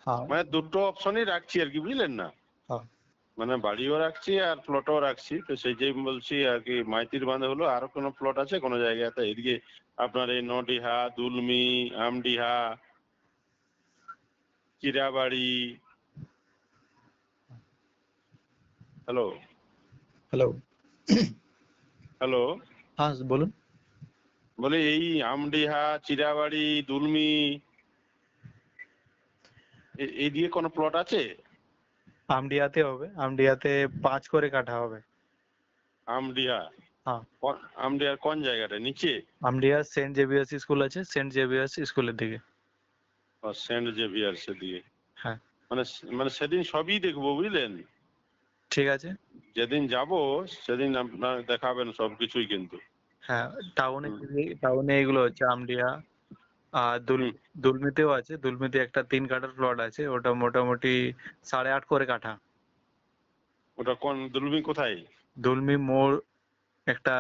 হ্যাঁ মানে দুটো অপশনই রাখছি আর কি, বুঝলেন না, হ্যাঁ মানে বাড়িও রাখছি আর প্লটও রাখছি। তো সেই যে বলছি আর কি, মাইতির বাঁধে হলো আরো কোনো প্লট আছে কোনো জায়গাতে এদিকে আপনার এই নডিহা, Dulmi, Amdiha, চিরাবাড়ি। Hello hello hello হ্যাঁ বলুন। বলি এই আমডিহা, চিরাবাড়ি, দুলমি এই দিকে কোনো প্লট আছে? আমডিয়াতে হবে, আমডিয়াতে 5 করে কাঠা হবে। আমডিহা? হ্যাঁ আমডিহার কোন জায়গাটা, নিচে? আমডিয়া সেন্ট জেভিয়ার্স স্কুল আছে, সেন্ট জেভিয়ার্স স্কুলের দিকে। সেন্ট জেভিয়ার্স দিকে? হ্যাঁ মানে মানে সেদিন সবই দেখবো, বুঝলেন। ঠিক আছে। যেদিন যাব সেদিন আপনার দেখাবেন সবকিছুই কিন্তু। হ্যাঁ টাউনে, হুম টাউনে এগুলো হচ্ছে আমডিয়া। আর হুম। দুলমিতেও আছে, দুলমিতে একটা 3 কাঠার প্লট আছে, ওটা মোটামুটি 8.5 করে কাঠা। ওটা কোন দুলমি, কোথায়? দুলমি মোড়, একটা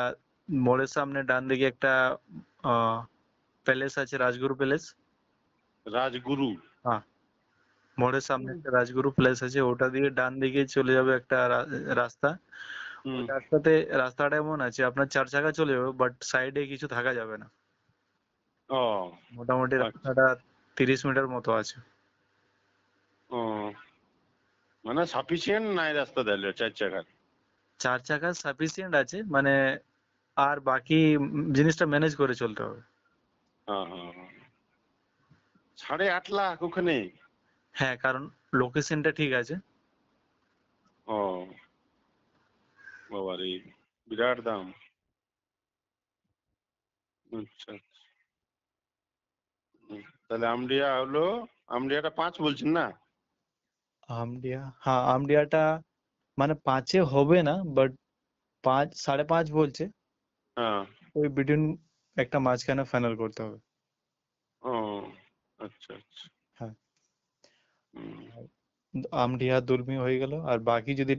মোড়ের সামনে ডান দিকে একটা প্যালেস আছে, রাজগুরু প্যালেস। রাজগুরু? হ্যাঁ মোড়ের সামনে একটা রাজগুরু প্যালেস আছে, ওটা দিয়ে ডান দিকে চলে যাবে একটা রাস্তা। ওই হুম। রাস্তাটা এমন আছে আপনার 4 চাকা চলে যাবে, বাট সাইডে কিছু থাকা যাবে না। ও মোটামুটি আচ্ছা। রাস্তাটা 30 মিটার মতো আছে। ও মানে সাফিসিয়েন্ট নাই রাস্তা তাহলে 4 চাকার? 4 চাকা সাফিসিয়েন্ট আছে, মানে আর বাকি জিনিসটা ম্যানেজ করে চলতে হবে। হ্যাঁ হ্যাঁ হ্যাঁ। 8.5 লাখ ওখানে? হ্যাঁ কারণ লোকেশনটা ঠিক আছে। ও বাবারে, বিরাট দাম। আচ্ছা আচ্ছা। তাহলে আমডিয়া হলো, আমডিয়াটা 5 বলছেন না? আমডিয়া, হ্যাঁ আমডিয়াটা মানে 5-এ হবে না, বাট 5, 5.5 বলছে। হ্যাঁ। ওই বিটুইন একটা মাঝখানে ফাইনাল করতে হবে। ও আচ্ছা আচ্ছা। হ্যাঁ হুম। আমডিহা দুলমি হয়ে গেল। আর বাকি যদি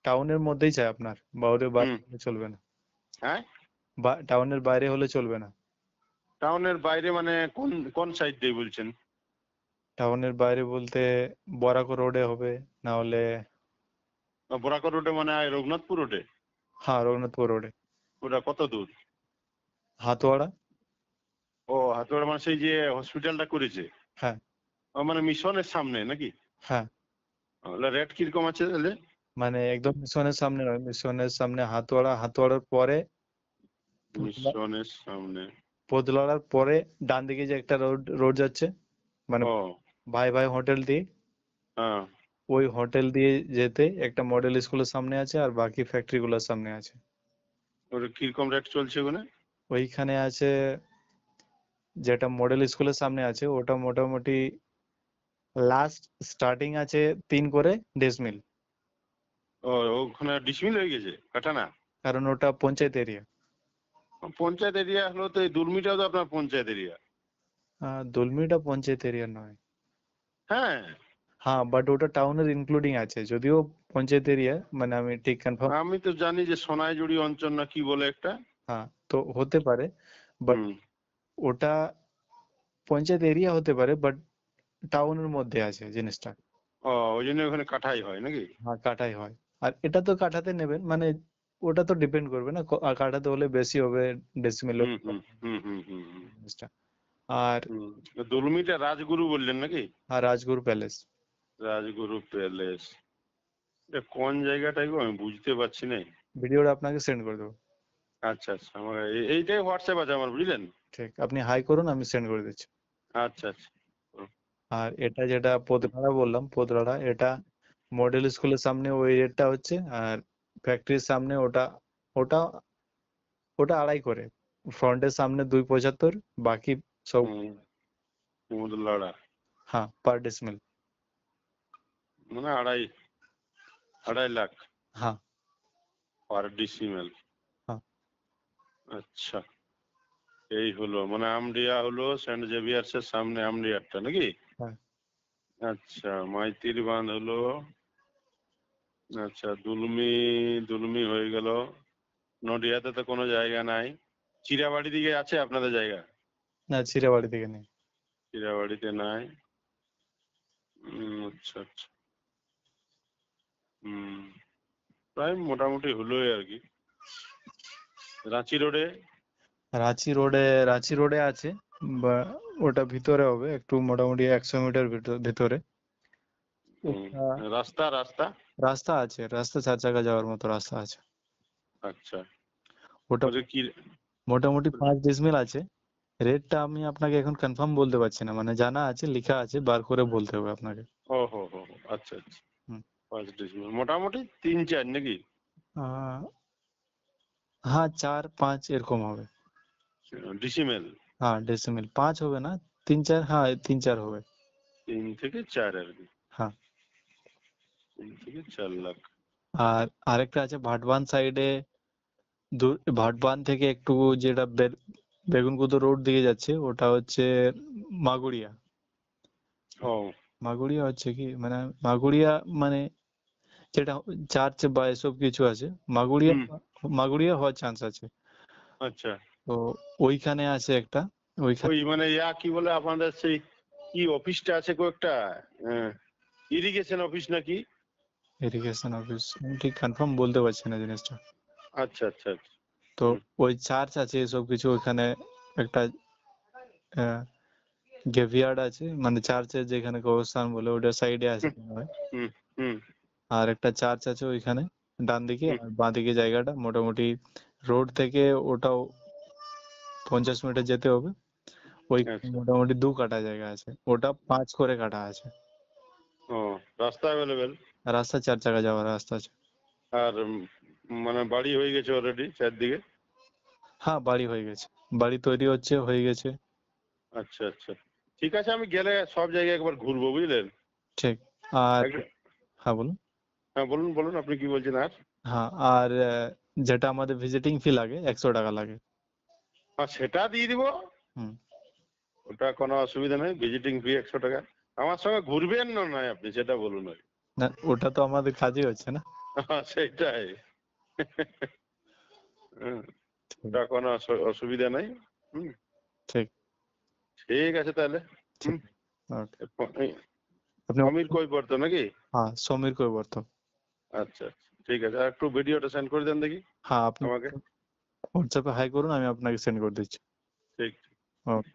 টাউনের মধ্যেই চাই আপনার, বাইরের বাইরে হুম। হলে চলবে না। হ্যাঁ টাউনের বাইরে হলে চলবে না। টাউনের বাইরে মানে কোন কোন সাইড দিয়ে বলছেন? টাউনের বাইরে বলতে বরাকর রোডে হবে, না হলে বরাকর রোডে মানে রঘুনাথপুর রোডে? হ্যাঁ রঘুনাথপুর রোডে। ওটা কত দূর? হাতোয়াড়া। ও হাতুয়াড়া, মানে সেই যে হসপিটালটা করেছে? হ্যাঁ ও মানে মিশনের সামনে নাকি? হ্যাঁ রেট কিরকম আছে তাহলে? মানে একদম মিশনের সামনে নয়, মিশনের সামনে হাতোয়াড়া, হাতোয়াড়ার পরে মিশনের সামনে? পোদলার পরে ডান দিকে যে একটা রোড রোড যাচ্ছে, মানে ও ভাই ভাই হোটেল দিয়ে, হ্যাঁ। ওই হোটেল দিয়ে যেতে একটা মডেল স্কুলের সামনে আছে, আর বাকি ফ্যাক্টরি গুলোর সামনে আছে। ওটা কিরকম রেট চলছে ওখানে? ওইখানে আছে, যেটা মডেল স্কুলের সামনে আছে ওটা মোটামুটি লাস্ট স্টার্টিং আছে 3 করে ডেসিমেল। ও ওখানে ডিসমিল হয়ে গেছে, কাটা না? কারণ ওটা পঞ্চায়েত এরিয়া। পঞ্চায়েত এরিয়া হলো তো এই দুলমিটাও তো আপনার পঞ্চায়েত এরিয়া। দুলমিটা পঞ্চায়েত এরিয়া নয়। হ্যাঁ। হ্যাঁ বাট ওটা টাউনের ইনক্লুডিং আছে, যদিও পঞ্চায়েত এরিয়া, মানে আমি ঠিক কনফার্ম। আমি তো জানি যে সোনাইজুড়ি অঞ্চল না কি বলে একটা। হ্যাঁ তো হতে পারে, বাট হুম। ওটা পঞ্চায়েত এরিয়া হতে পারে, বাট টাউনের মধ্যে আছে জিনিসটা। ও ওই জন্য ওখানে কাঠাই হয় নাকি? হ্যাঁ কাঠাই হয়। আর এটা তো কাঠাতে নেবেন, মানে ওটা তো ডিপেন্ড করবে না, আর কাঠাতে হলে বেশি হবে, ডেসিমেল হুম হুম হুম হুম হুম হুম জিনিসটা। আর হুম। দুলমিটা রাজগুরু বললেন নাকি? আর রাজগুরু প্যালেস। রাজগুরু প্যালেস, এটা কোন জায়গাটাই গো আমি বুঝতে পারছি না। ভিডিওটা আপনাকে সেন্ড করে দেবো। আচ্ছা আচ্ছা, আমার এইটাই হোয়াটসঅ্যাপ আছে আমার, বুঝলেন। ঠিক, আপনি হাই করুন, আমি সেন্ড করে দিচ্ছি। আচ্ছা আচ্ছা। আর এটা যেটা পোদরাড়া বললাম, পোদরাড়া এটা মডেল স্কুলের সামনে ওই রেটটা হচ্ছে, আর ফ্যাক্টরির সামনে ওটা ওটা ওটা 2.5 করে। ফ্রন্টের সামনে 2.75, বাকি সব। হুম। কুমুদলাড়া হ্যাঁ পার ডেসিমেল। মানে আড়াই, 2.5 লাখ হ্যাঁ পার ডিসিমেল? হ্যাঁ আচ্ছা। এই হলো মানে আমডিয়া হলো সেন্ট জেভিয়ার্স এর সামনে আমডিয়ারটা নাকি? হ্যাঁ আচ্ছা, মাইতির বাঁধ হলো। আচ্ছা, দুলমি, দুলমি হয়ে গেল। নডিয়াতে তো কোনো জায়গা নাই। চিরাবাড়ি দিকে আছে আপনাদের জায়গা? না চিরাবাড়ি থেকে নেই। চিরাবাড়িতে নাই। আচ্ছা আচ্ছা। প্রায় মোটামুটি হলোই আর কি। রাঁচি রোডে? রাঁচি রোডে আছে, বা ওটা ভিতরে হবে একটু, মোটামুটি 100 মিটার ভিতরে। ওটা রাস্তা রাস্তা রাস্তা আছে, রাস্তা 4 চাকা যাওয়ার মতো রাস্তা আছে। আচ্ছা। ওটা ওটা কি? মোটামুটি 5 ডিসমিল আছে। রেটটা আমি আপনাকে এখন কনফার্ম বলতে পারছি না, মানে জানা আছে, লেখা আছে, বার করে বলতে হবে আপনাকে। ও হো হো হো, আচ্ছা আচ্ছা। হুম। 5 ডিসমিল মোটামুটি 3-4 নাকি? হ্যাঁ 4-5 এরকম হবে। ডিসিমেল? হ্যাঁ ডেসিমেল 5 হবে না, 3-4, হ্যাঁ 3-4 হবে। 3 থেকে 4 আর কি। হ্যাঁ। 3 থেকে 4 লাখ। আর আরেকটা আছে ভাটবান সাইডে, ভাটবান থেকে একটু যেটা বেগুনকুদো রোড দিকে যাচ্ছে, ওটা হচ্ছে মাগুড়িয়া। ও মাগুড়িয়া হচ্ছে কি, মানে মাগুড়িয়া মানে যেটা চার্চ বা এসব কিছু আছে, মাগুড়িয়া হুম। মাগুড়িয়া হওয়ার চান্স আছে। আচ্ছা। তো ওইখানে আছে একটা, ওইখানে ওই মানে কি বলে আপনাদের সেই কি অফিসটা আছে কয়েকটা, ইরিগেশন অফিস নাকি? ইরিগেশন অফিস ঠিক কনফার্ম বলতে পারছি না জিনিসটা। আচ্ছা আচ্ছা আচ্ছা। তো ওই চার্চ আছে এসব কিছু, ওইখানে একটা গ্রেভিয়ার্ড আছে, মানে চার্চের যেখানে কবরস্থান বলে, ওটার সাইডে আছে মনে হয়। হুম হুম আর একটা চার্চ আছে ওইখানে ডান দিকে, হুম। আর বাঁ দিকে জায়গাটা মোটামুটি রোড থেকে ওটাও 50 মিটার যেতে হবে। ওই আচ্ছা। মোটামুটি 2 কাঠা জায়গা আছে, ওটা 5 করে কাঠা আছে। ও রাস্তা অ্যাভেলেবেল? রাস্তা 4 চাকা যাওয়ার রাস্তা আছে। আর মানে বাড়ি হয়ে গেছে অলরেডি চারদিকে? হ্যাঁ বাড়ি হয়ে গেছে, বাড়ি তৈরি হচ্ছে, হয়ে গেছে। আচ্ছা আচ্ছা। ঠিক আছে, আমি গেলে সব জায়গায় একবার ঘুরবো, বুঝলেন? ঠিক। আর হ্যাঁ বলুন। হ্যাঁ বলুন বলুন, আপনি কি বলছেন আর? হ্যাঁ আর যেটা আমাদের ভিজিটিং ফি লাগে 100 টাকা লাগে। হ্যাঁ সেটা দিয়ে দিব, হুম। ওটা কোনো অসুবিধা নেই। ভিজিটিং ফি 100 টাকা। আমার সঙ্গে ঘুরবেন না নয় আপনি, সেটা বলুন আর কি। না ওটা তো আমাদের কাজই হচ্ছে না। হ্যাঁ, সেটাই। হুম, ওটা কোনো অসুবিধা নেই। হুম। ঠিক। ঠিক আছে তাহলে। হুম। ওকে। আপনি অমির কই পড়তো নাকি? হ্যাঁ সমীর কৈবর্ত। আচ্ছা আচ্ছা, ঠিক আছে। আর একটু ভিডিওটা সেন্ড করে দেন দেখি হ্যাঁ আপনি আমাকে। হোয়াটসঅ্যাপে হাই করুন, আমি আপনাকে সেন্ড করে দিচ্ছি। ঠিক। ওকে।